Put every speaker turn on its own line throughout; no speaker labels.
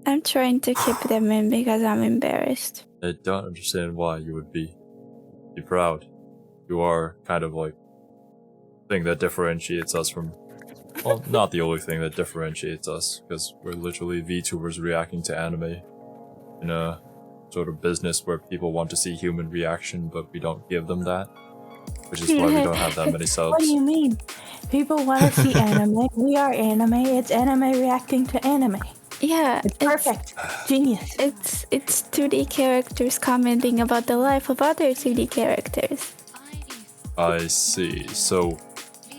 I'm trying to keep them in because I'm embarrassed.
I don't understand why you would be proud. You are kind of like the thing that differentiates us from, well, not the only thing that differentiates us, because we're literally VTubers reacting to anime in a sort of business where people want to see human reaction, but we don't give them that, which is why we don't have that many subs.
What do you mean? People want to see anime. We are anime. It's anime reacting to anime.
Yeah,
It's perfect. Genius.
It's 2D characters commenting about the life of other 2D characters.
I see. So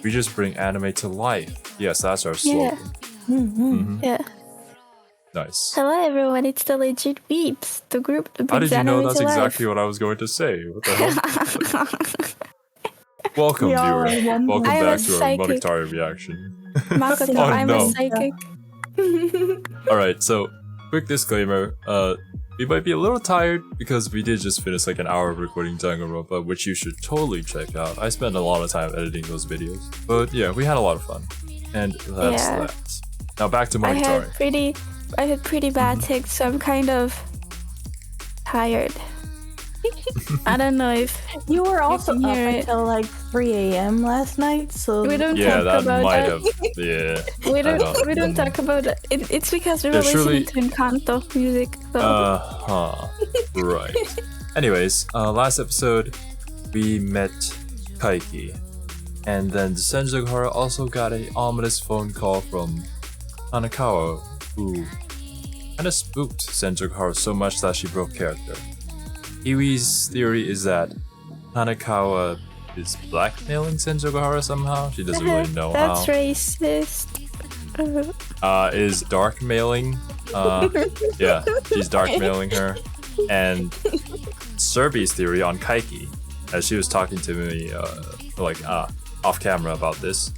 we just bring anime to life. Yes, that's our slogan.
Yeah.
Nice.
Hello everyone, it's the legit Weebs, the group that
How
brings
did you know
anime
that's
to
exactly
life.
what I was going to say? What the hell? Welcome,
We all
viewer.
are one
Welcome
I am
back
a
to our
psychic.
Monogatari reaction.
Makoto,
Oh,
I'm
no.
a psychic.
Alright, so quick disclaimer. We might be a little tired because we did just finish like an hour of recording Danganronpa, which you should totally check out. I spent a lot of time editing those videos. But yeah, we had a lot of fun. And that's
Yeah.
that. Now back to
I
Monogatari.
had pretty bad tics, so I'm kind of tired. I don't know if
You were also
can
up
hear it.
until like 3 a.m. last night, so
we don't
Yeah,
talk
that
about
might
that.
have. Yeah.
We
I know.
don't we don't talk about it. It's because we were
Yeah, surely-
listening to Encanto music. So.
Right. Anyways, last episode we met Kaiki, and then Senzugahara also got an ominous phone call from Hanekawa, who kinda spooked Senzugahara so much that she broke character. Iwi's theory is that Hanekawa is blackmailing Senzugahara somehow. She doesn't really know
That's
how.
racist.
Is dark mailing. Yeah, she's dark mailing her. And Cerby's theory on Kaiki, as she was talking to me off camera about this,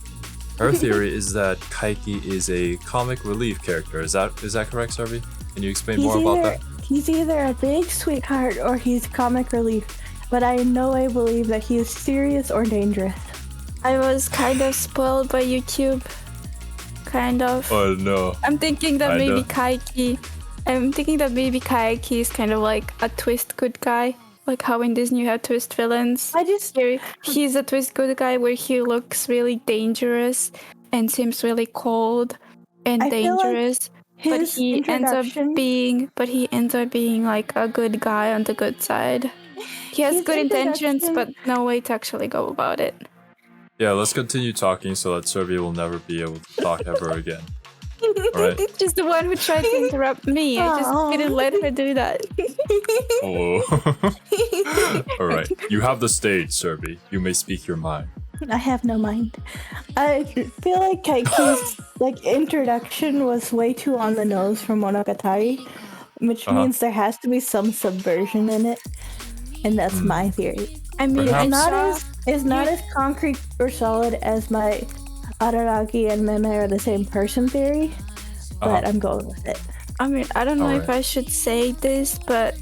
her theory is that Kaiki is a comic relief character. Is that correct, Cerby? Can you explain more about that?
He's either a big sweetheart or he's comic relief, but I know I believe that he is serious or dangerous.
I was kind of spoiled by YouTube. Kind of.
Oh no.
I'm thinking that
Kinda.
maybe Kaiki is kind of like a twist good guy. Like how in Disney you have twist villains. He's a twist good guy where he looks really dangerous and seems really cold and
I feel like
dangerous. But
his
he ends up
introduction,
being like a good guy on the good side. He has
His
good intentions,
introduction-
but no way to actually go about it.
Yeah, let's continue talking so that Cerby will never be able to talk ever again. Alright.
Just the one who tried to interrupt me. I just
Aw.
didn't let her do that.
Oh. Alright. You have the stage, Cerby. You may speak your mind.
I have no mind. I feel like Kaiki's introduction was way too on the nose for Monogatari, which means there has to be some subversion in it, and that's my theory.
I mean,
Perhaps.
It's not as concrete or solid as my Araragi and Meme are the same person theory, but I'm going with it.
I mean, I don't know if
Alright.
I should say this, but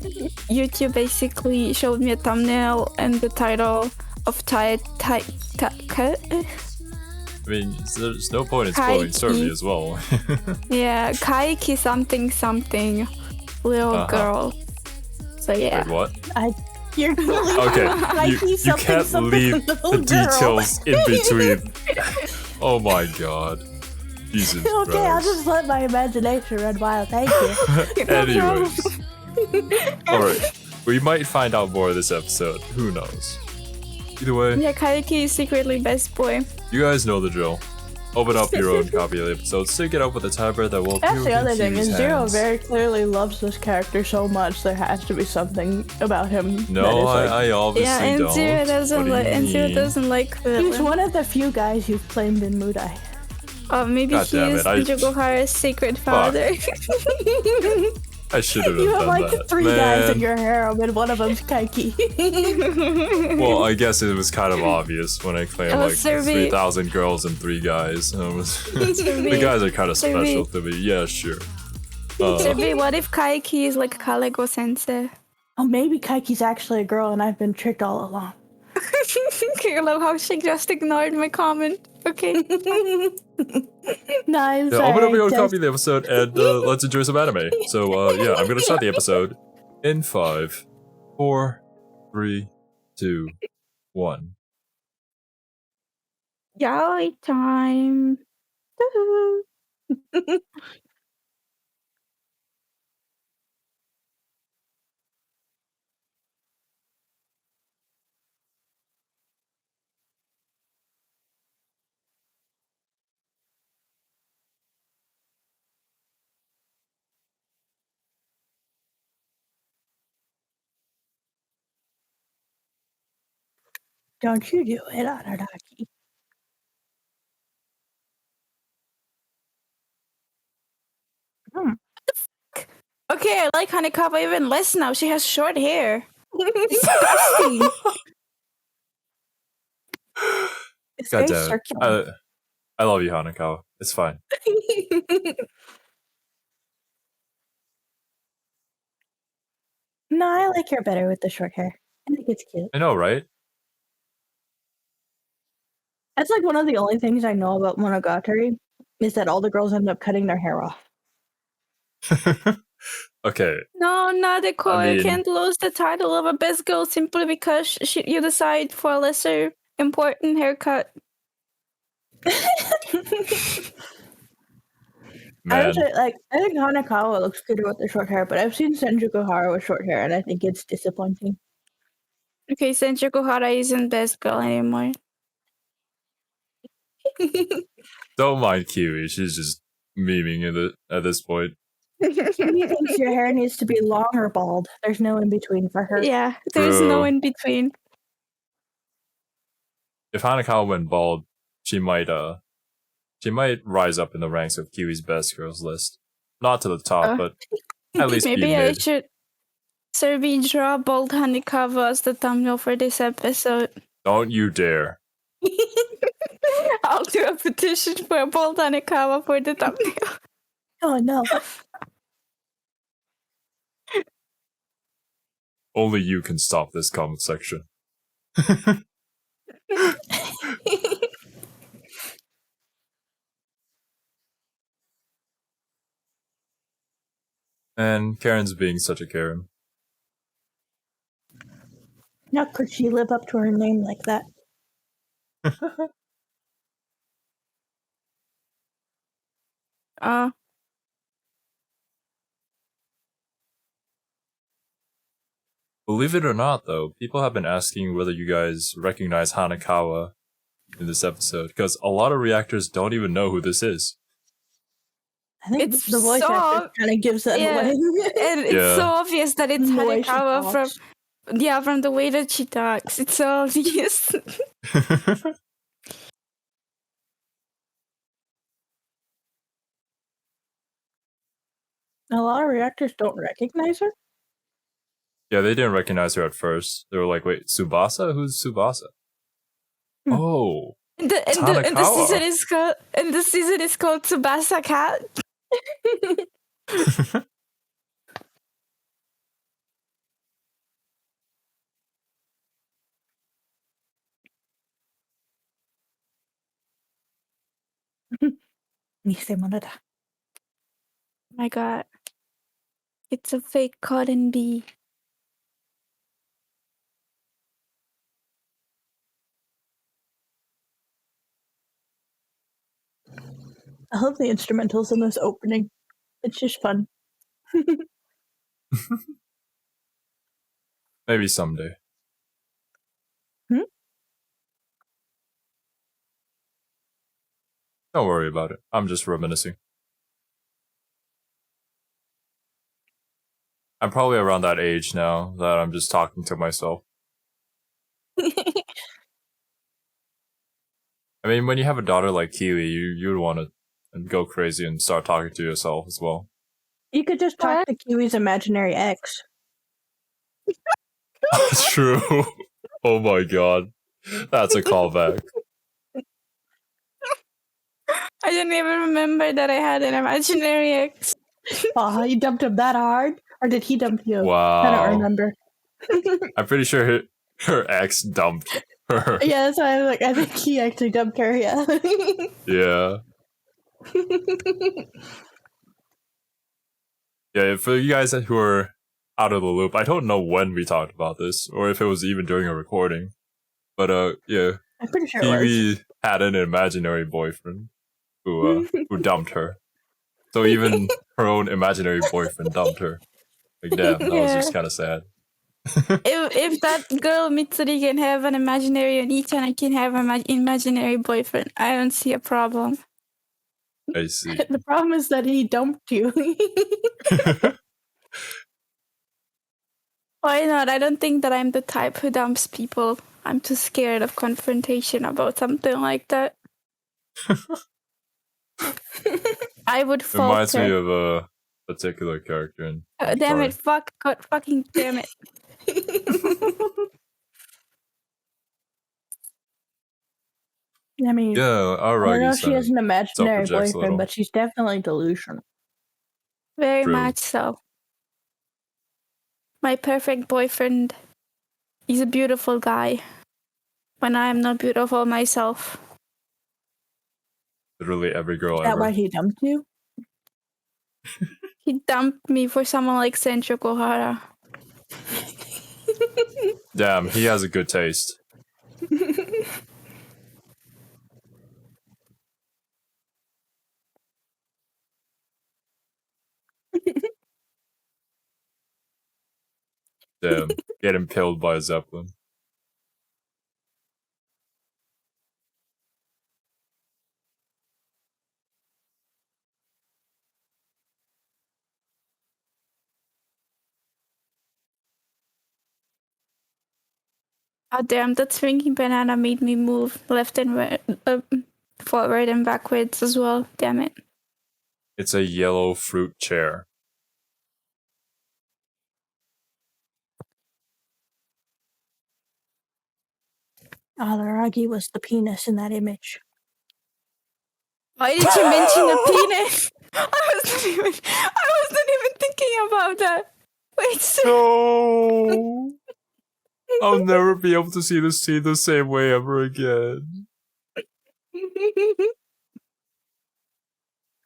YouTube basically showed me a thumbnail and the title of
I mean, there's no point in spoiling
Kaiki.
Cerby as well.
yeah, Kaiki something little girl. So yeah.
Wait, what?
You're really
Okay,
Kaiki
you
something,
can't
something
leave
little
the
girl.
details in between. Oh my god. Jesus
Okay, I'll
Christ.
just let my imagination run wild. Thank you.
Anyways. Alright. We might find out more this episode. Who knows? Either way,
Yeah, Kaiki is secretly best boy.
you guys know the drill. Open up your own copy of the episode, sync it up with the timer that will
That's
appear
the other
within
thing, is
Kiwi's
Zero
hands.
very clearly loves this character so much there has to be something about him that
No,
is like...
I obviously
Yeah, and
don't.
Zero
What
doesn't
do you
like
mean?
the
He's
villain.
one of the few guys you've claimed in Mudai.
Maybe
God
he
damn
is
it, I-
Senzugahara's secret father.
I should have
You have
done
like
that.
3 guys in
Man.
your harem and one of them's Kaiki.
Well, I guess it was kind of obvious when I claimed
Oh,
like
Cerby.
3,000 girls and 3 guys. The
Cerby,
guys are kind of
Cerby.
special to me. Yeah, sure.
Cerby, what if Kaiki is like Kalego sensei?
Oh, maybe Kaiki's actually a girl and I've been tricked all along.
I love how she just ignored my comment. Okay.
No, I'm
Yeah,
sorry.
I'm gonna be able to
just-
copy the episode and let's enjoy some anime. So yeah, I'm gonna start the episode in 5, 4, 3, 2, 1.
Yaoi time. Woohoo.
Don't you do it, Araraki.
Okay, I like Hanekawa even less now. She has short hair.
Disgusting. It's
God
very
damn it.
circular.
I love you, Hanekawa. It's fine.
No, I like her better with the short hair. I think it's cute.
I know, right?
That's like one of the only things I know about Monogatari is that all the girls end up cutting their hair off.
Okay.
No, Nadeko,
I mean-
you can't lose the title of a best girl simply because you decide for a lesser important haircut.
Man.
I think Hanekawa looks cuter with the short hair, but I've seen Senjuku Hara with short hair, and I think it's disappointing.
Okay, Senjuku Hara isn't best girl anymore.
Don't mind Kiwi. She's just memeing at this point.
He thinks your hair needs to be long or bald. There's no in between for her.
Yeah, there's no
True.
in between.
If Hanekawa went bald, she might rise up in the ranks of Kiwi's best girls list. Not to the top, but at least be
Maybe I
mid.
should Cerby draw bold Hanekawa as the thumbnail for this episode.
Don't you dare.
I'll do a petition for a bold Hanekawa for the thumbnail.
Oh no.
Only you can stop this comment section. And Karen's being such a Karen.
How could she live up to her name like that?
Believe it or not, though, people have been asking whether you guys recognize Hanekawa in this episode, because a lot of reactors don't even know who this is.
I think
It's
the voice
so-
actor kind of gives that
yeah.
away.
And it's
Yeah.
so obvious that it's
The way she
Hanekawa from
talks.
from the way that she talks. It's so obvious.
A lot of reactors don't recognize her.
Yeah, they didn't recognize her at first. They were like, wait, Tsubasa? Who's Tsubasa?
Hmm.
Oh.
And the
Hanekawa.
season is called Tsubasa Cat.
Nisemonogatari.
My god. It's a fake cotton bee.
I love the instrumentals in this opening. It's just fun.
Maybe someday. Don't worry about it. I'm just reminiscing. I'm probably around that age now that I'm just talking to myself. I mean, when you have a daughter like Kiwi, you would want to go crazy and start talking to yourself as well.
You could just talk to Kiwi's imaginary ex.
That's true. Oh my god. That's a callback.
I didn't even remember that I had an imaginary ex.
Aw, you dumped him that hard? Or did he dump you? I
Wow.
don't remember.
I'm pretty sure her ex dumped
Yeah, that's why I'm like, I think he actually dumped her, yeah.
Yeah. Yeah, for you guys who are out of the loop, I don't know when we talked about this, or if it was even during a recording. But yeah,
I'm pretty sure it
Kiwi had an imaginary boyfriend who dumped her. So even her own imaginary boyfriend dumped her. Like, damn, that was
Yeah.
just kind of sad.
If that girl Mitsuri can have an imaginary and Ichana can have an imaginary boyfriend, I don't see a problem.
I see.
The problem is that he dumped you.
Why not? I don't think that I'm the type who dumps people. I'm too scared of confrontation about something like that. I would
Reminds me
falter.
of a particular character in
Damn it,
Monogatari.
fucking damn it.
I mean,
Yeah,
I don't know if she has
Aragi-san
an imaginary
self-projects a
boyfriend,
little.
but she's definitely delusional.
Very
True.
much so. My perfect boyfriend is a beautiful guy when I am not beautiful myself.
Literally every girl
Is that
ever.
why he dumped you?
He dumped me for someone like Sencho Kohara.
Damn, he has a good taste. Damn, get impaled by a zeppelin.
Oh damn, that swinging banana made me move left and forward and backwards as well. Damn it.
It's a yellow fruit chair.
Alaragi was the penis in that image.
Why did you mention a penis? I wasn't even thinking about that. Wait,
No! I'll never be able to see the scene the same way ever again.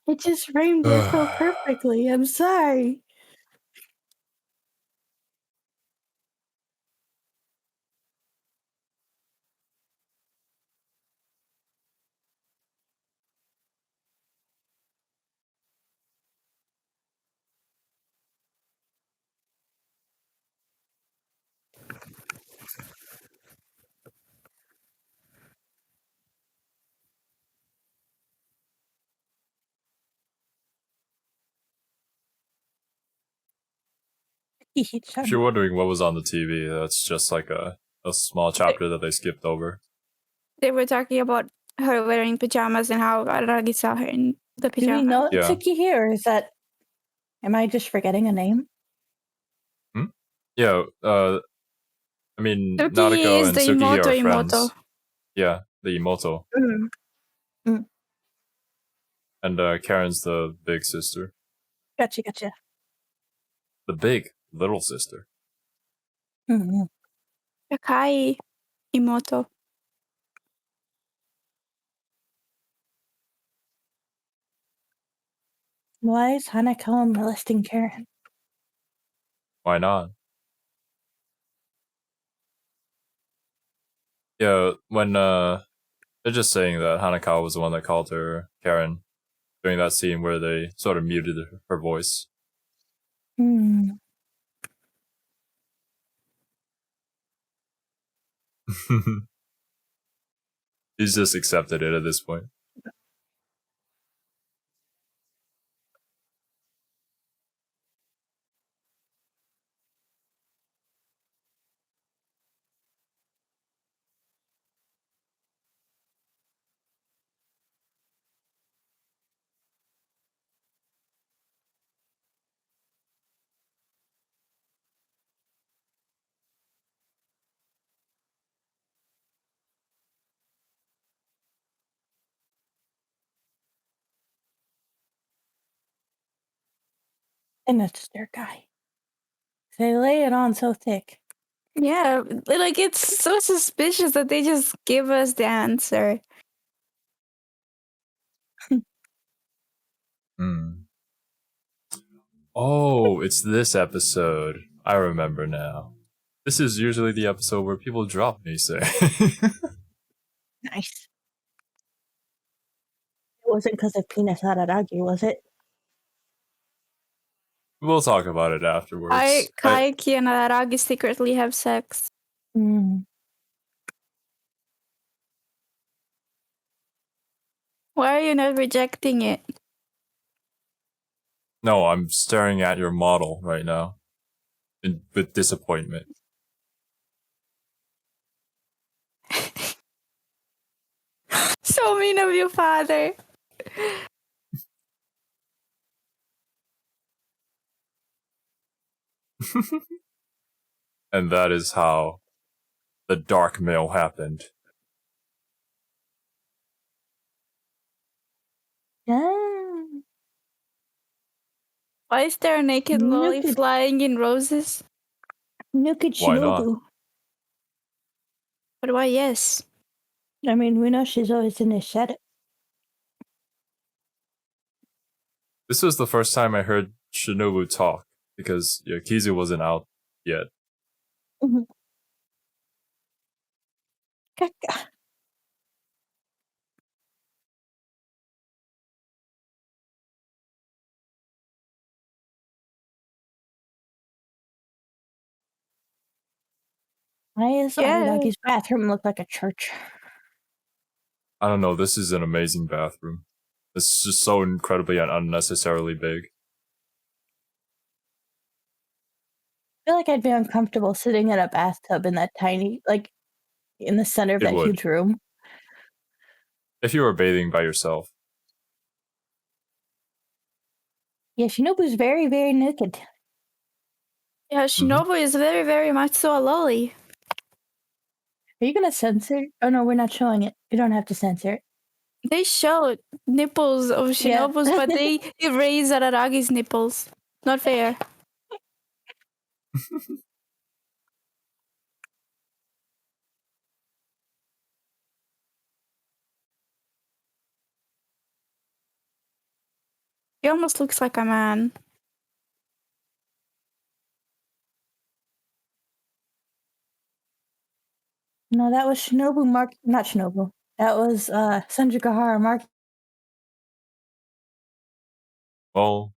It just framed it so perfectly. I'm sorry.
If you're wondering what was on the TV, that's just like a small chapter that they skipped over.
they were talking about her wearing pajamas and how Aragi saw her in the
Do we
pajamas.
know
Yeah.
Tsukihi, or is that... Am I just forgetting a name?
Yeah, I mean,
Tsukihi
Nariko
is
and
the
Tsukihi are friends.
Imoto.
Yeah, the Imoto. And Karen's the big sister.
Gotcha.
The big little sister.
Mm-hmm.
Yakai Imoto.
Why is Hanekawa molesting Karen?
Why not? Yeah, when they're just saying that Hanekawa was the one that called her Karen during that scene where they sort of muted her voice.
Hmm.
He's just accepted it at this point.
And it's their guy. They lay it on so thick.
Yeah, like it's so suspicious that they just give us the answer.
Oh, it's this episode. I remember now. This is usually the episode where people drop me, say.
Nice. It wasn't because of penis Araragi, was it?
We'll talk about it afterwards.
Kaiki and Araragi secretly have sex.
Mm.
Why are you not rejecting it?
No, I'm staring at your model right now. With disappointment.
So mean of you, father.
And that is how the dark mail happened.
Yeah.
Why is there a naked lolly flying in roses?
Naked
Why not?
Shinobu.
But why yes?
I mean, we know she's always in the shadow.
This was the first time I heard Shinobu talk, because Kizu wasn't out yet.
Mm-hmm. Why does Araragi's bathroom look like a church?
I don't know, this is an amazing bathroom. It's just so incredibly and unnecessarily big.
I feel like I'd be uncomfortable sitting in a bathtub in that tiny, like, in the center of that huge room.
If you were bathing by yourself.
Yeah, Shinobu's very, very naked.
Yeah, Shinobu is very, very much so a lolly.
Are you gonna censor? Oh no, we're not showing it. You don't have to censor it.
They show nipples of Shinobu's, but they erase Araragi's nipples. Not fair. He almost looks like a man.
No, that was Shinobu not Shinobu. That was Sanjukahara Mark.
Well,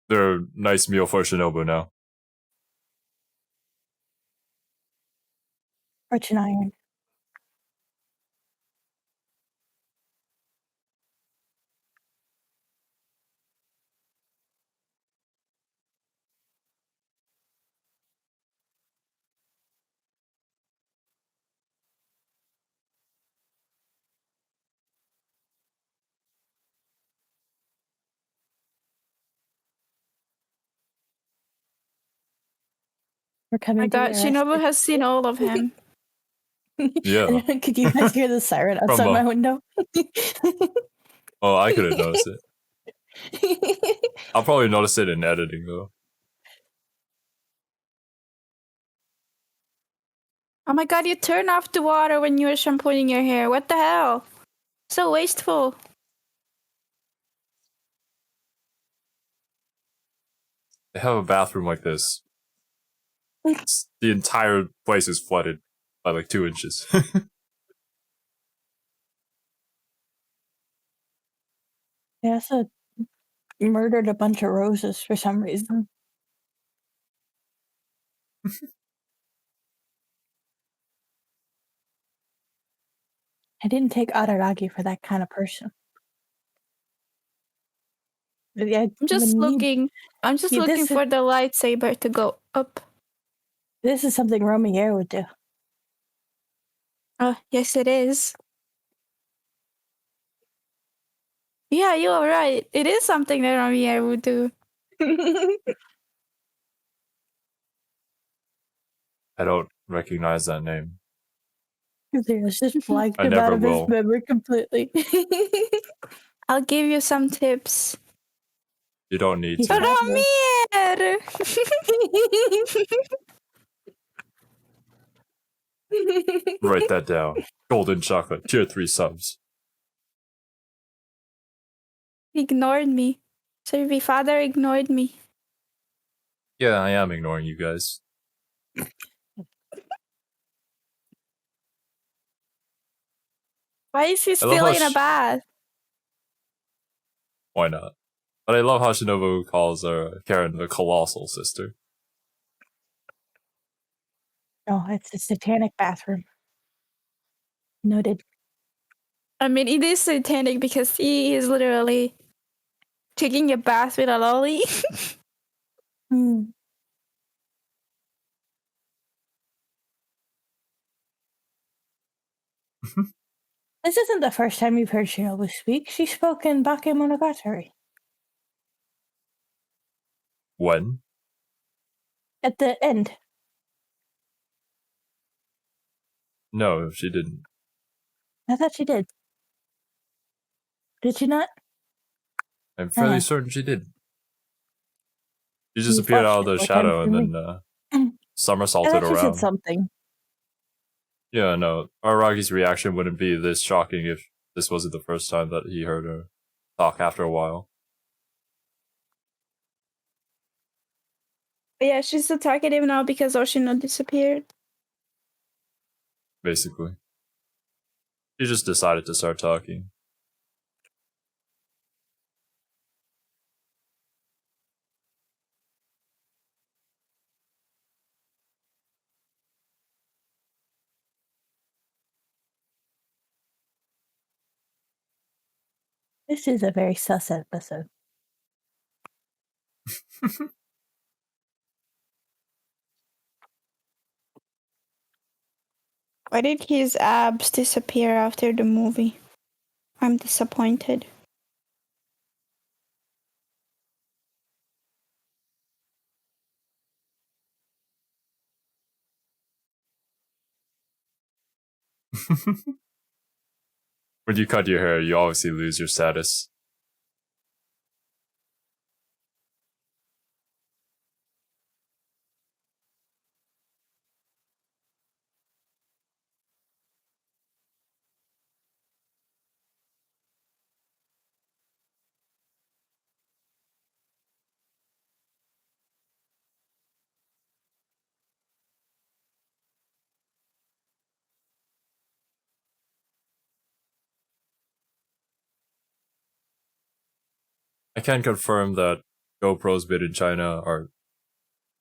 they're a nice meal for Shinobu now.
Fortune Iron. We're coming to
Shinobu has seen all of him.
Yeah.
Could you guys hear the siren outside my window?
Oh, I couldn't notice it. I'll probably notice it in editing, though.
Oh my god, you turn off the water when you're shampooing your hair. What the hell? So wasteful.
They have a bathroom like this. The entire place is flooded by like 2 inches.
They also murdered a bunch of roses for some reason. I didn't take Araragi for that kind of person.
I'm just looking for the lightsaber to go up.
This is something Romier would do.
Oh, yes it is. Yeah, you are right. It is something that Romier would do.
I don't recognize that name.
There's just blanked him
never
out of
will.
his memory completely.
I'll give you some tips.
You don't need to.
Romier!
Write that down. Golden chocolate, tier 3 subs.
Ignored me. Cerby father ignored me.
Yeah, I am ignoring you guys.
Why is he
I love
still
how
in a bath?
Why not? But I love how Shinobu calls Karen the colossal sister.
No, it's a satanic bathroom. Noted.
I mean, it is satanic because he is literally taking a bath with a lolly.
This isn't the first time you've heard Shinobu speak. She spoke in Bakemonogatari.
When?
At the end.
No, she didn't.
I thought she did. Did she not?
I'm fairly certain she did. She just
You've
appeared
watched
out of
it
the
more times
shadow
than
and
me.
then
I
somersaulted
thought she said
around.
something.
Yeah, no. Aragi's reaction wouldn't be this shocking if this wasn't the first time that he heard her talk after a while.
But yeah, she's so talkative now because Oshino disappeared.
Basically. She just decided to start talking.
This is a very sus episode.
Why did his abs disappear after the movie? I'm disappointed.
When you cut your hair, you obviously lose your status. I can confirm that GoPros made in China are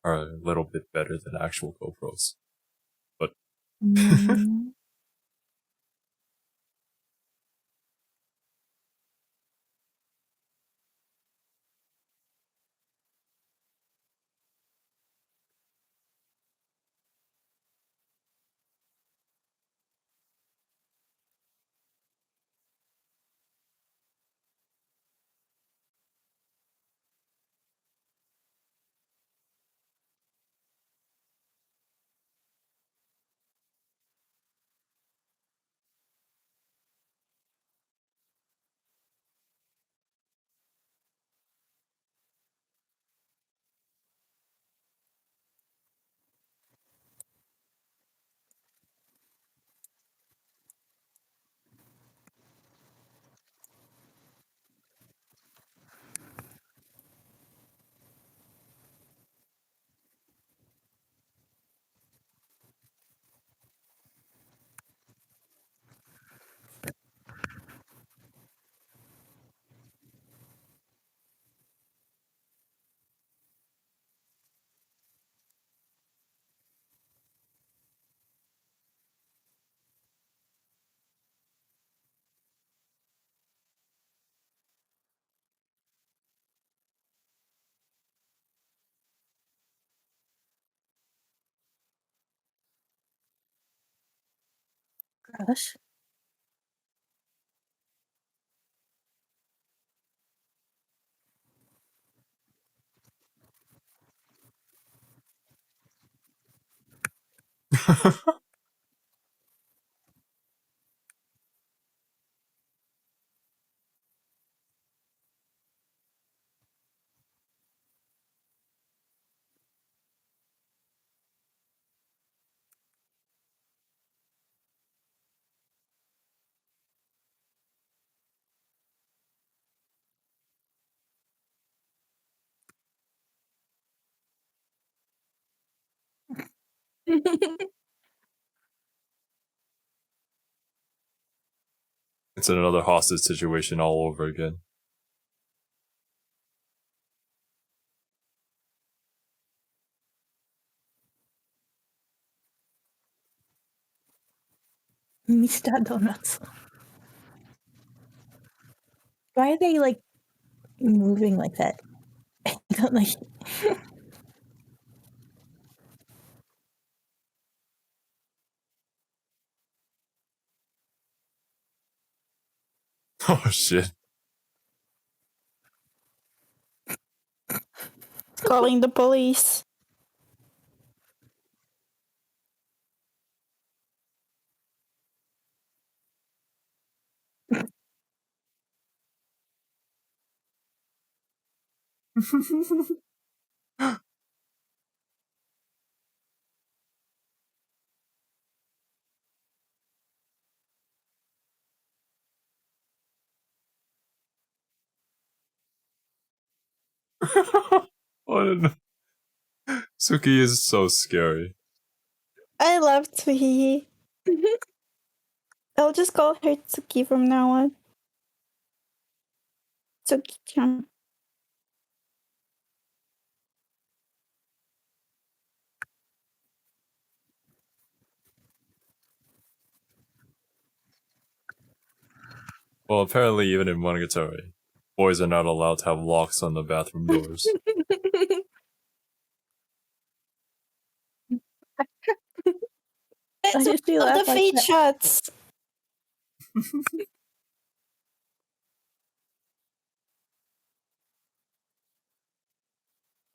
a little bit better than actual GoPros. But
Gross.
It's another hostage situation all over again.
Mr. Donuts. Why are they like moving like that? I don't like.
Oh shit.
Calling the police.
Oh no. Suki is so scary.
I love Tsukihi. I'll just call her Tsuki from now on. Tsuki-chan.
Well, apparently even in Monogatari, boys are not allowed to have locks on the bathroom doors.
It's
just do
of
laugh
the
like
fate
that.
shots.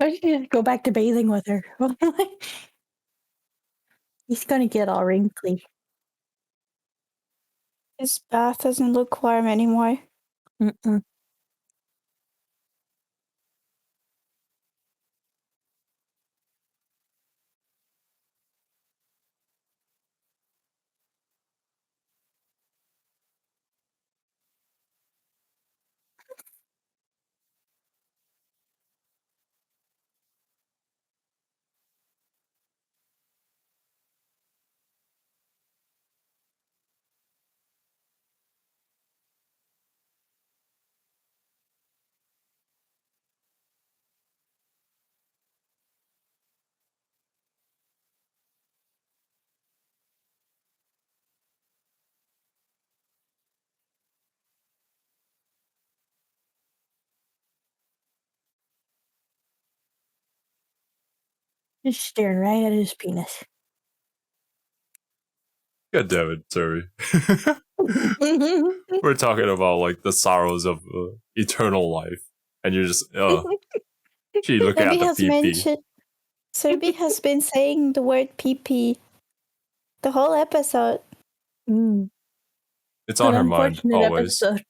I should go back to bathing with her. He's gonna get all wrinkly.
His bath doesn't look warm anymore.
Mm-mm. Just staring right at his penis.
God damn it, Cerby. We're talking about like the sorrows of eternal life, and you're just she looking at
Cerby
the
has
pee.
mentioned. Cerby has been saying the word pee the whole episode.
Mm.
It's on
An
her mind
unfortunate
always.
episode.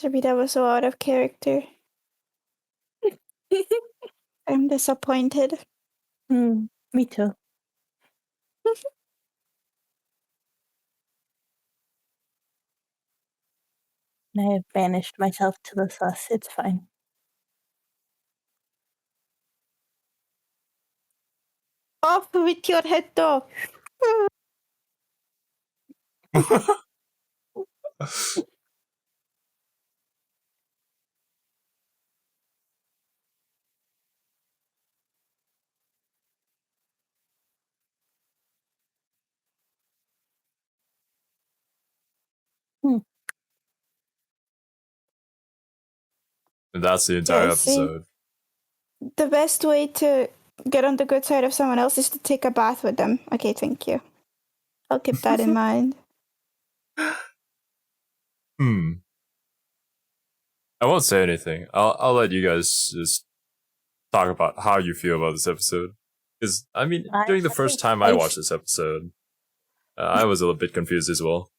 Cerby, that was so out of character. I'm disappointed.
Me too. I have banished myself to the sus. It's fine.
Off with your head, though.
And that's the entire
Yeah, see.
episode.
The best way to get on the good side of someone else is to take a bath with them. Okay, thank you. I'll keep that in mind.
I won't say anything. I'll let you guys just talk about how you feel about this episode. Because I mean, during the first time I watched this episode, I was a little bit confused as well.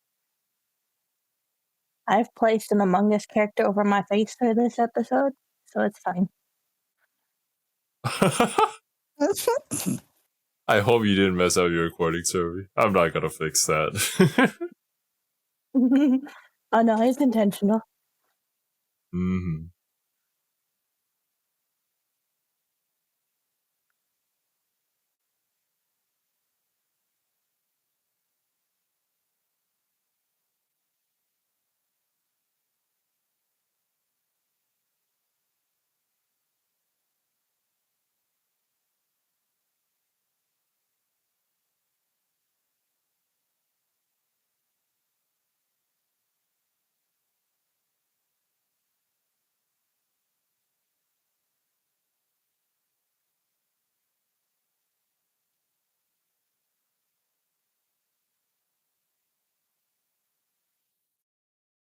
I've placed an Among Us character over my face for this episode, so it's fine.
I hope you didn't mess up your recording, Cerby. I'm not gonna fix that.
Oh no, it's intentional.
Mm-hmm.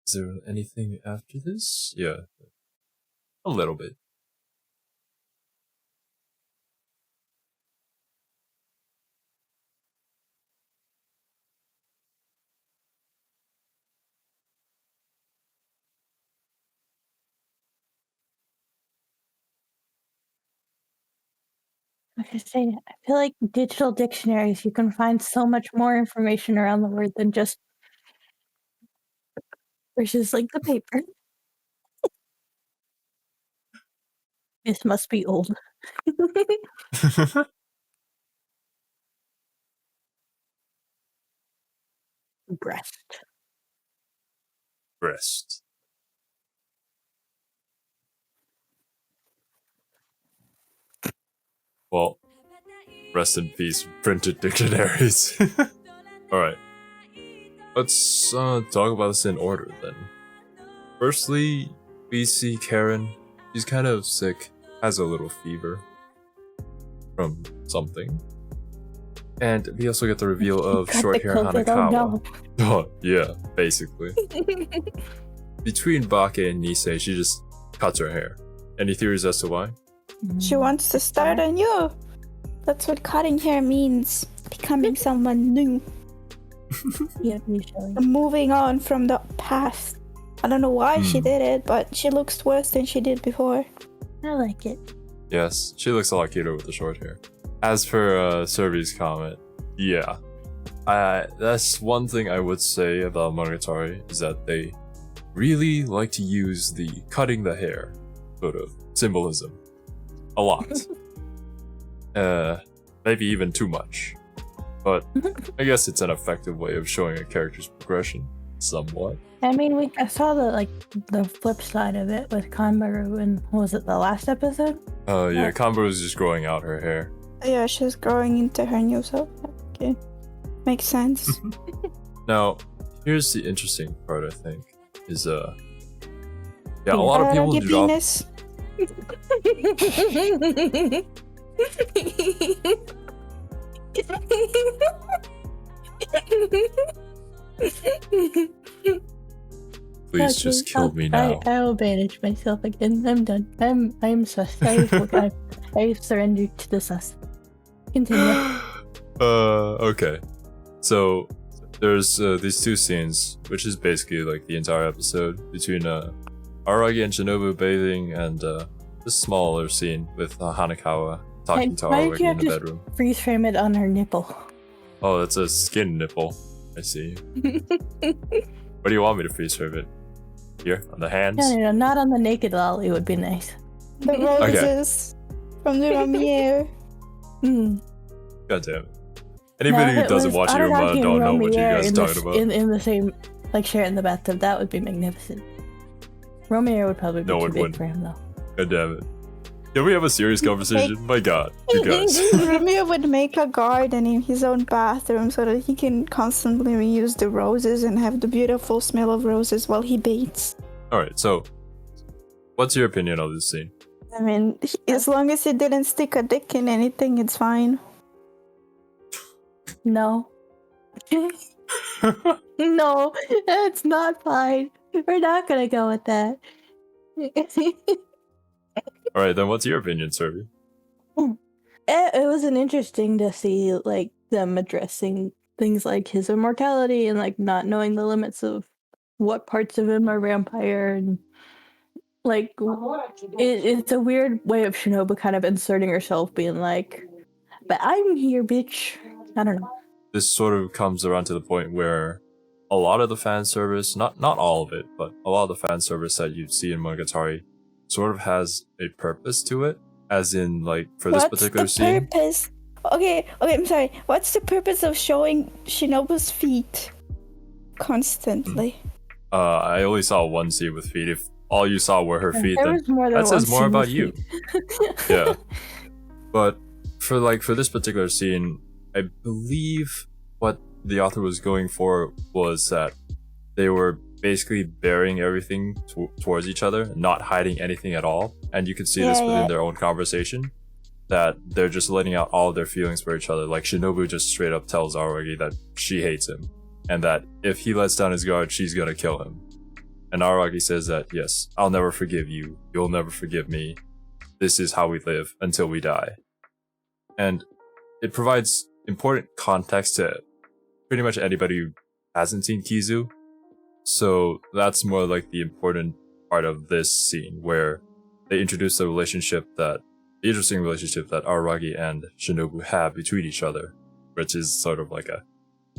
Is there anything after this? Yeah, a little bit.
I was saying, I feel like digital dictionaries, you can find so much more information around the word than just versus like the paper. This must be old. Breast.
Breast. Well, rest in peace, printed dictionaries. Alright. Let's talk about this in order then. Firstly, we see Karen. She's kind of sick, has a little fever from something. And we also get the reveal of short hair Hanekawa. Oh, yeah, basically. Between Bake and Nisei, she just cuts her hair. Any theories as to why?
She wants to start anew. That's what cutting hair means. Becoming someone new.
Yeah, usually.
Moving on from the past. I don't know why she did it, but she looks worse than she did before.
I like it.
Yes, she looks a lot cuter with the short hair. As for Cerby's comment, yeah. That's one thing I would say about Monogatari, is that they really like to use the cutting the hair sort of symbolism a lot. Maybe even too much. But I guess it's an effective way of showing a character's progression, somewhat.
I mean, I saw the flip side of it with Kanbaru in, was it the last episode?
Yeah, Kanbaru's just growing out her hair.
Yeah, she's growing into her new self. Okay. Makes sense.
Now, here's the interesting part, I think, is yeah, a lot of people drop.
Penis.
Please just kill me now.
I'll banish myself again. I'm done. I'm sus. I surrendered to the sus. Continue.
Okay. So there's these two scenes, which is basically like the entire episode between Aragi and Shinobu bathing, and this smaller scene with Hanekawa talking to Aragi in the bedroom.
Freeze frame it on her nipple.
Oh, that's a skin nipple. I see. What do you want me to freeze frame it? Here, on the hands?
No, not on the naked lolly would be nice.
The roses from the Romier.
God damn it. Anybody who doesn't watch Iruma don't know what you guys are talking about.
In the same, like, share in the bathtub, that would be magnificent. Romeo would probably be too big for him, though.
God damn it. Can we have a serious conversation? My god, you guys.
Romeo would make a garden in his own bathroom so that he can constantly reuse the roses and have the beautiful smell of roses while he bathes.
Alright, so, what's your opinion of this scene?
I mean, as long as he didn't stick a dick in anything, it's fine.
No. No, that's not fine. We're not gonna go with that.
Alright, then what's your opinion, Cerby?
It was interesting to see, like, them addressing things like his immortality and, like, not knowing the limits of what parts of him are vampire, and, like, it's a weird way of Shinobu kind of inserting herself, being like, but I'm here, bitch. I don't know.
This sort of comes around to the point where a lot of the fan service, not all of it, but a lot of the fan service that you see in Monogatari sort of has a purpose to it, as in, like, for this particular scene.
What's the purpose? Okay, I'm sorry. What's the purpose of showing Shinobu's feet constantly?
I only saw one scene with feet. If all you saw were her feet, then that says more about you. Yeah. But for this particular scene, I believe what the author was going for was that they were basically burying everything towards each other, not hiding anything at all. And you can see this within their own conversation, that they're just letting out all of their feelings for each other. Like, Shinobu just straight up tells Aragi that she hates him, and that if he lets down his guard, she's gonna kill him. And Araki says that, yes, I'll never forgive you. You'll never forgive me. This is how we live until we die. And it provides important context to pretty much anybody who hasn't seen Kizu. So that's more like the important part of this scene, where they introduce the interesting relationship that Araki and Shinobu have between each other, which is sort of like a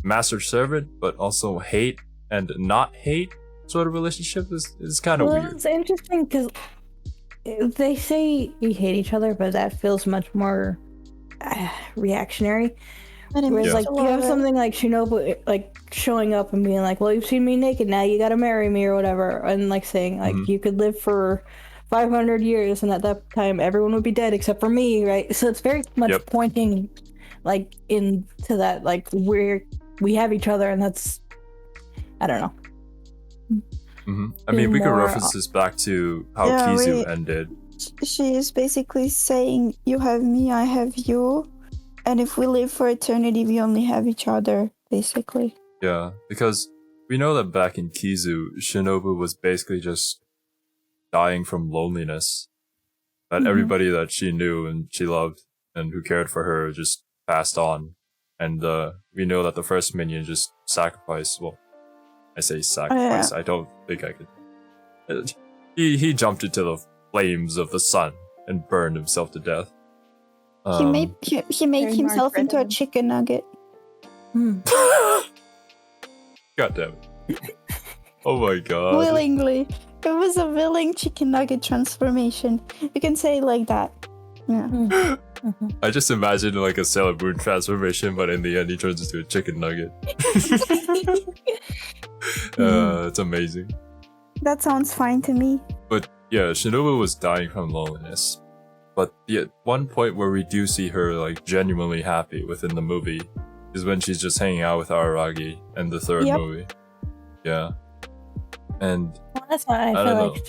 master-servant, but also hate and not hate sort of relationship is kind of weird.
It's interesting because they say we hate each other, but that feels much more reactionary. Whereas, like, you have something like Shinobu, like, showing up and being like, well, you've seen me naked, now you gotta marry me or whatever, and, like, saying, like, you could live for 500 years, and at that time, everyone would be dead except for me, right? So it's very much pointing, like, into that, like, we have each other, and that's, I don't know.
I mean, we could reference this back to how Kizu ended.
She is basically saying, you have me, I have you, and if we live for eternity, we only have each other, basically.
Yeah, because we know that back in Kizu, Shinobu was basically just dying from loneliness. That everybody that she knew and she loved and who cared for her just passed on. And we know that the first minion just sacrificed. Well, I say sacrifice. I don't think I could. He jumped into the flames of the sun and burned himself to death.
He made himself into a chicken nugget.
God damn it. Oh my god.
Willingly. It was a willing chicken nugget transformation. You can say it like that. Yeah.
I just imagined like a Sailor Moon transformation, but in the end he turns into a chicken nugget. It's amazing.
That sounds fine to me.
But yeah, Shinobu was dying from loneliness. But the one point where we do see her like genuinely happy within the movie is when she's just hanging out with Araragi in the third movie. Yeah. And
well, that's why I feel like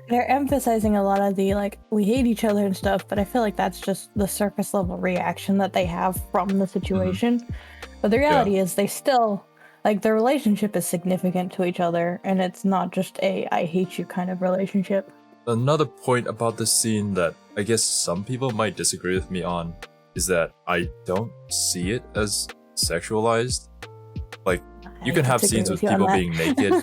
they're emphasizing a lot of the like we hate each other and stuff, but I feel like that's just the surface level reaction that they have from the situation. But the reality is they still like their relationship is significant to each other, and it's not just a I hate you kind of relationship.
Another point about this scene that I guess some people might disagree with me on is that I don't see it as sexualized. Like, you can have scenes with people being naked.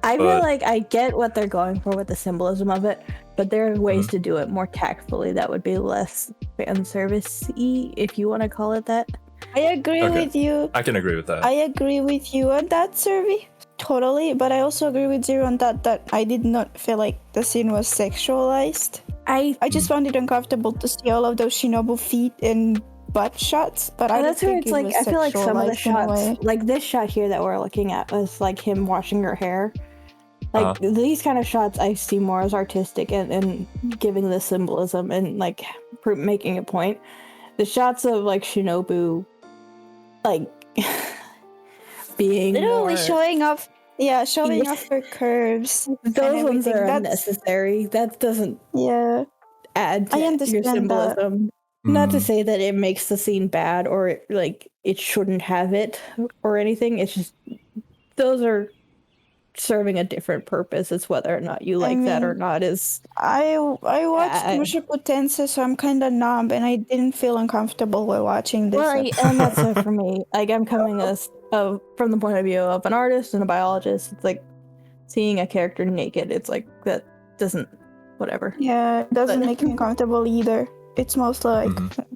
I feel like I get what they're going for with the symbolism of it, but there are ways to do it more tactfully that would be less fan service-y, if you want to call it that.
I agree with you.
I can agree with that.
I agree with you on that, Cerby. Totally, but I also agree with Zero on that I did not feel like the scene was sexualized. I just found it uncomfortable to see all of those Shinobu feet and butt shots, but I don't think it was sexualized.
I feel like some of the shots, like this shot here that we're looking at, was like him washing her hair. Like these kind of shots I see more as artistic and giving the symbolism and like making a point. The shots of like Shinobu like being
literally showing off her curves.
Those ones are unnecessary. That doesn't add to your symbolism. Not to say that it makes the scene bad or like it shouldn't have it or anything. It's just those are serving a different purpose. It's whether or not you like that or not is.
I watched Mushoku Tensei, so I'm kind of numb, and I didn't feel uncomfortable while watching this.
Well, and that's it for me. Like I'm coming from the point of view of an artist and a biologist. It's like seeing a character naked. It's like that doesn't whatever.
Yeah, it doesn't make me comfortable either. It's mostly like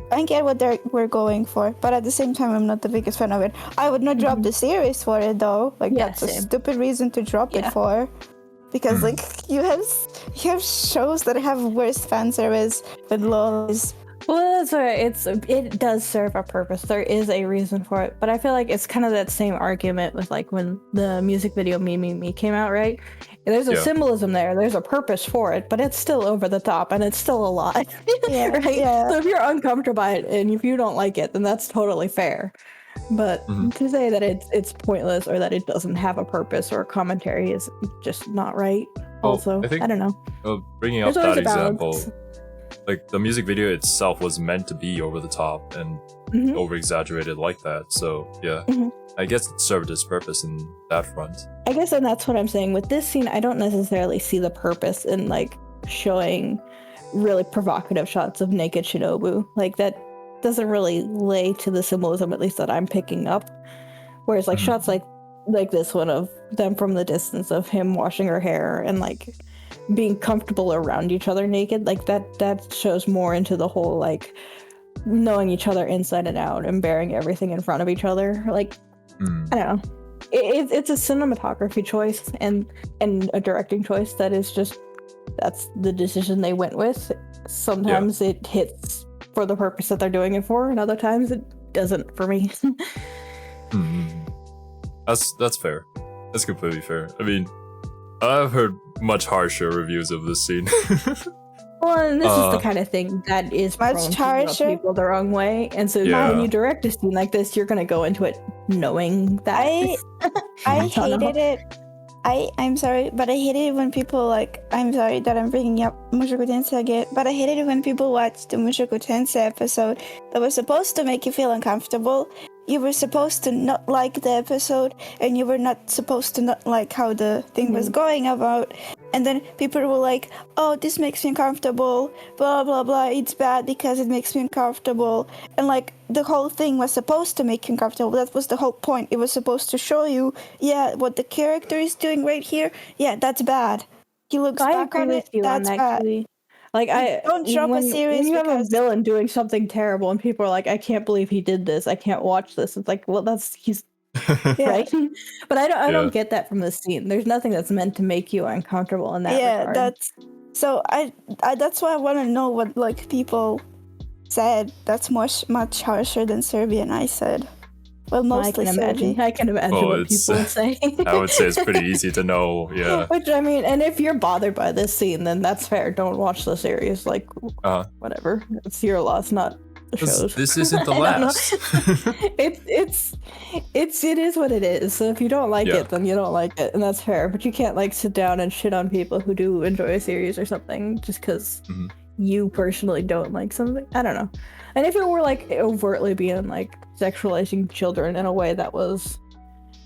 I get what we're going for, but at the same time, I'm not the biggest fan of it. I would not drop the series for it though. Like that's a stupid reason to drop it for, because like you have shows that have worse fan service than LOL is.
Well, that's right. It does serve a purpose. There is a reason for it, but I feel like it's kind of that same argument with like when the music video "Me Me Me" came out, right? There's a symbolism there. There's a purpose for it, but it's still over the top and it's still a lot, right? Yeah. So if you're uncomfortable by it and if you don't like it, then that's totally fair. But to say that it's pointless or that it doesn't have a purpose or a commentary is just not right. Also, I don't know.
Bringing up that example, like the music video itself was meant to be over the top, and over exaggerated like that. So yeah, I guess it served its purpose in that front.
I guess, and that's what I'm saying with this scene. I don't necessarily see the purpose in like showing really provocative shots of naked Shinobu. Like that doesn't really lay to the symbolism, at least that I'm picking up. Whereas like shots like this one of them from the distance, of him washing her hair and like being comfortable around each other naked, like that shows more into the whole like knowing each other inside and out and bearing everything in front of each other. Like I don't know, it's a cinematography choice and a directing choice that is just, that's the decision they went with. Sometimes it hits for the purpose that they're doing it for, and other times it doesn't for me.
That's fair. That's completely fair. I mean, I've heard much harsher reviews of this scene.
Well, and this is the kind of thing that is
much
prone to
harsher.
rub people the wrong way, and so when you direct a scene like this, you're gonna go into it knowing that.
I hated it. I'm sorry, but I hated it when people like, I'm sorry that I'm bringing up Mushoku Tensei again, but I hated it when people watched the Mushoku Tensei episode that was supposed to make you feel uncomfortable. You were supposed to not like the episode, and you were not supposed to not like how the thing was going about. And then people were like, oh, this makes me uncomfortable, blah, blah, blah. It's bad because it makes me uncomfortable. And like, the whole thing was supposed to make you uncomfortable. That was the whole point. It was supposed to show you, what the character is doing right here, that's bad. He looks back on it, that's bad.
Like,
don't drop a series
when you have a villain doing something terrible and people are like, I can't believe he did this, I can't watch this. It's like, well, he's right. But I don't get that from this scene. There's nothing that's meant to make you uncomfortable in that regard.
That's why I want to know what like people said. That's much harsher than Cerby and I said. Well, mostly Cerby.
I can imagine what people would say.
I would say it's pretty easy to know,
Which, I mean, and if you're bothered by this scene, then that's fair. Don't watch the series. Like, whatever. It's your loss, not the show's.
This isn't the last.
It is what it is. So if you don't like it, then you don't like it, and that's fair. But you can't like sit down and shit on people who do enjoy a series or something just because you personally don't like something. I don't know. And if it were like overtly being like sexualizing children in a way that was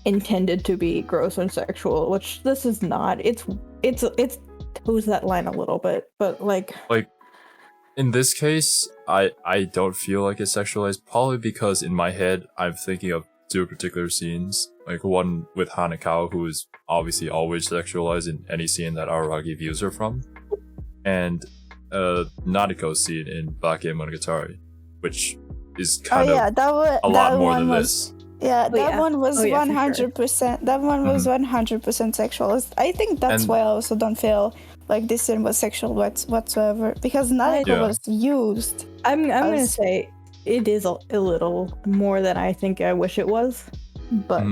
intended to be gross and sexual, which this is not, it's toes that line a little bit, but like
in this case, I don't feel like it's sexualized, probably because in my head I'm thinking of two particular scenes, like one with Hanekawa, who is obviously always sexualized in any scene that Araragi views her from, and Nadiko's scene in Bakemonogatari, which is kind of a lot more than this.
Yeah, that one was 100%. That one was 100% sexual. I think that's why I also don't feel like this scene was sexual whatsoever, because Nadiko was used.
I'm gonna say it is a little more than I think I wish it was, but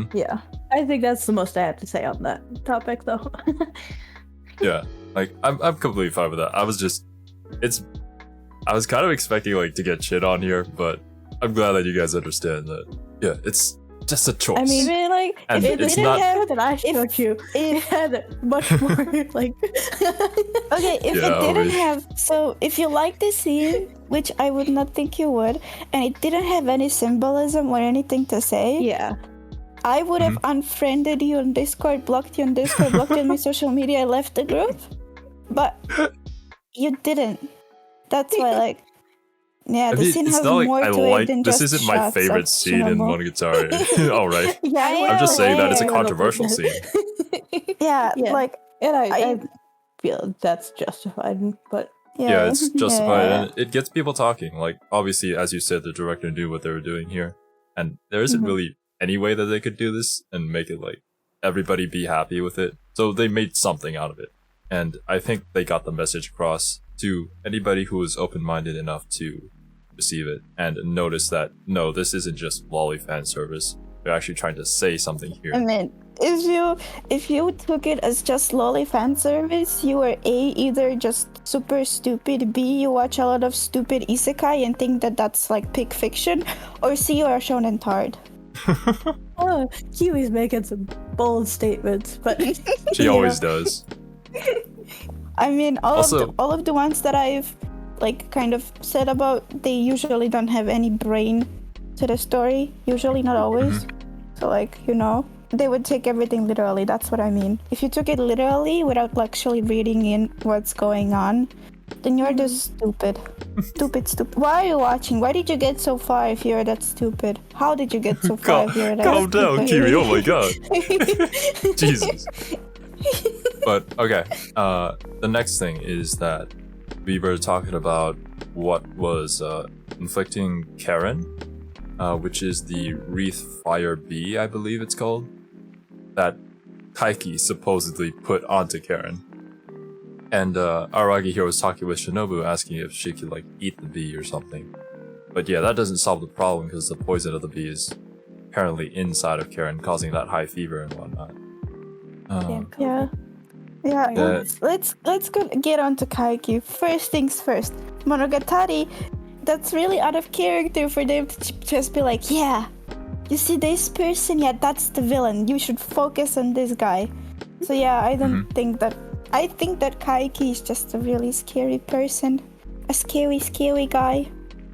I think that's the most I have to say on that topic, though.
Like I'm completely fine with that. I was kind of expecting like to get shit on here, but I'm glad that you guys understand that. Yeah, it's just a choice.
I mean, like,
and
if
it's
it
not
didn't have that I showed you, it had much more like.
Okay, if it didn't have, so if you like this scene, which I would not think you would, and it didn't have any symbolism or anything to say, I would have unfriended you on Discord, blocked you on Discord, blocked you on my social media, I left the group, but you didn't. That's why, like, the scene has more to it than just
this isn't my favorite scene in Monogatari. All right. I'm just saying that it's a controversial scene.
Like,
and I feel that's justified, but
it's justified, and it gets people talking. Like, obviously, as you said, the director knew what they were doing here, and there isn't really any way that they could do this and make it like everybody be happy with it. So they made something out of it, and I think they got the message across to anybody who was open-minded enough to receive it and notice that no, this isn't just lolly fan service. They're actually trying to say something here.
I mean, if you took it as just lolly fan service, you were either just super stupid, B, you watch a lot of stupid isekai and think that that's like peak fiction, or C, you are shonen tard.
Oh, Kiwi's making some bold statements, but
she always does.
I mean, all of the ones that I've like kind of said about, they usually don't have any brain to the story. Usually, not always. So like, you know, they would take everything literally. That's what I mean. If you took it literally without actually reading in what's going on, then you're just stupid. Stupid. Why are you watching? Why did you get so far if you're that stupid? How did you get so far if you're that
Calm down,
stupid?
Kiwi. Oh my god. Jesus. But okay, the next thing is that we were talking about what was inflicting Karen, which is the Wreath Fire Bee, I believe it's called, that Kaiki supposedly put onto Karen. And Aragi here was talking with Shinobu, asking if she could like eat the bee or something. But yeah, that doesn't solve the problem because the poison of the bee is apparently inside of Karen, causing that high fever and whatnot.
Yeah. Let's get on to Kaiki. First things first. Monogatari, that's really out of character for them to just be like, yeah, you see this person? Yeah, that's the villain. You should focus on this guy. So yeah, I don't think that... I think that Kaiki is just a really scary person. A scary guy,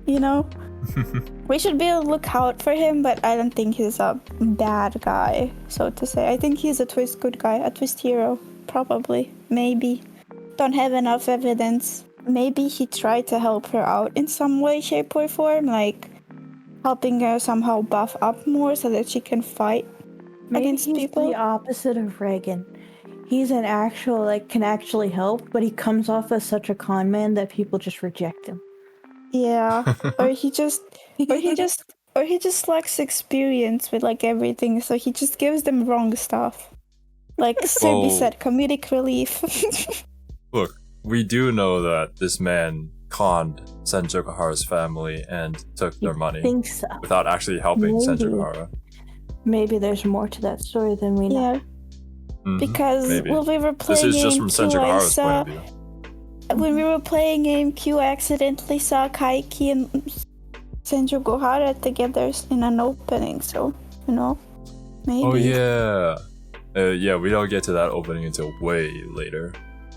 you know? We should be on the lookout for him, but I don't think he's a bad guy, so to say. I think he's a twist good guy, a twist hero. Probably. Maybe. Don't have enough evidence. Maybe he tried to help her out in some way, shape, or form, like helping her somehow buff up more so that she can fight against
he's
people.
The opposite of Reagan. He's an actual, like, can actually help, but he comes off as such a con man that people just reject him.
Yeah. or he just lacks experience with like everything, so he just gives them wrong stuff. Like Cerby said, comedic relief.
Look, we do know that this man conned Senjokuhara's family and took their money without actually helping Senjokuhara.
Maybe there's more to that story than we know.
Yeah. Because when we were playing
this is just from Senjokuhara's point of view.
When we were playing game Q, I accidentally saw Kaiki and Senjokuhara together in an opening, so, you know, maybe.
Oh yeah. Yeah, we don't get to that opening until way later.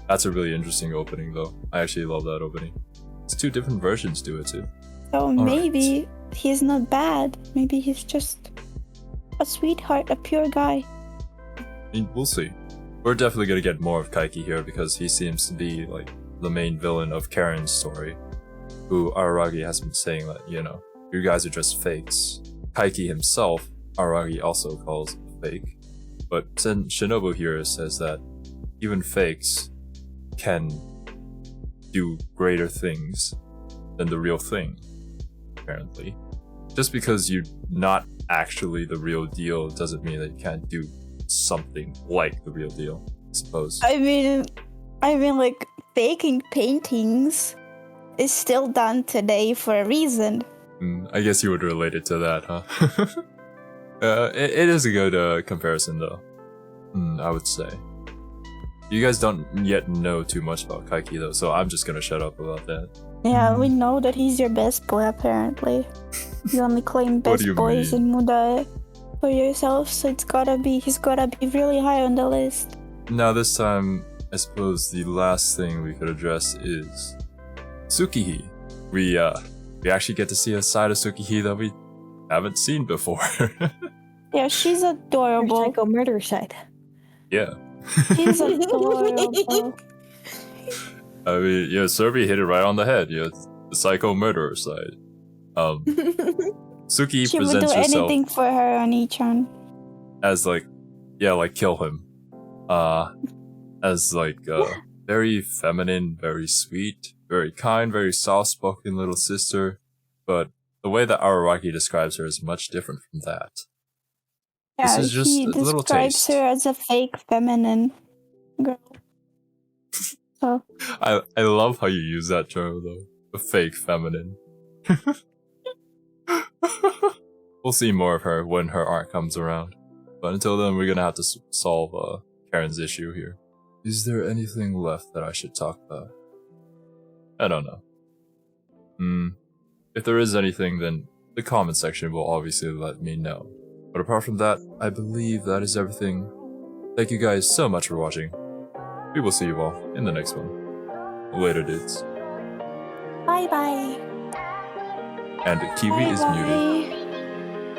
That's a really interesting opening, though. I actually love that opening. It's two different versions to it, too.
So maybe he's not bad. Maybe he's just a sweetheart, a pure guy.
I mean, we'll see. We're definitely gonna get more of Kaiki here because he seems to be, like, the main villain of Karen's story. Who Araragi has been saying that, you know, you guys are just fakes. Kaiki himself, Araragi also calls fake. But Shinobu here says that even fakes can do greater things than the real thing, apparently. Just because you're not actually the real deal doesn't mean that you can't do something like the real deal, I suppose.
I mean, like, faking paintings is still done today for a reason.
I guess you would relate it to that, huh? It is a good comparison, though. I would say. You guys don't yet know too much about Kaiki, though, so I'm just gonna shut up about that.
Yeah, we know that he's your best boy, apparently. You only claim best boys in Muda for yourself, so he's gotta be really high on the list.
Now this time, I suppose the last thing we could address is Tsukihi. We actually get to see a side of Tsukihi that we haven't seen before.
Yeah, she's adorable.
Her psycho murder side.
Yeah.
She's adorable.
I mean, yeah, Cerby hit it right on the head. Yeah, the psycho murderer side. Tsukihi
she
presents
would do
herself
anything for her on Ichan.
as like kill him. As like very feminine, very sweet, very kind, very soft-spoken little sister. But the way that Araragi describes her is much different from that.
Yeah,
this is just
he
a little
describes
taste.
her as a fake feminine girl. So
I love how you use that term though. A fake feminine. We'll see more of her when her arc comes around. But until then, we're gonna have to solve Karen's issue here. Is there anything left that I should talk about? I don't know. If there is anything, then the comment section will obviously let me know. But apart from that, I believe that is everything. Thank you guys so much for watching. We will see you all in the next one. Later, dudes.
bye bye.
And Kiwi is muted.
Bye.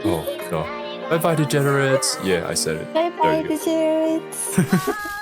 Oh no. Bye bye degenerates. Yeah, I said it.
Bye
There
bye,
you go.
degenerates.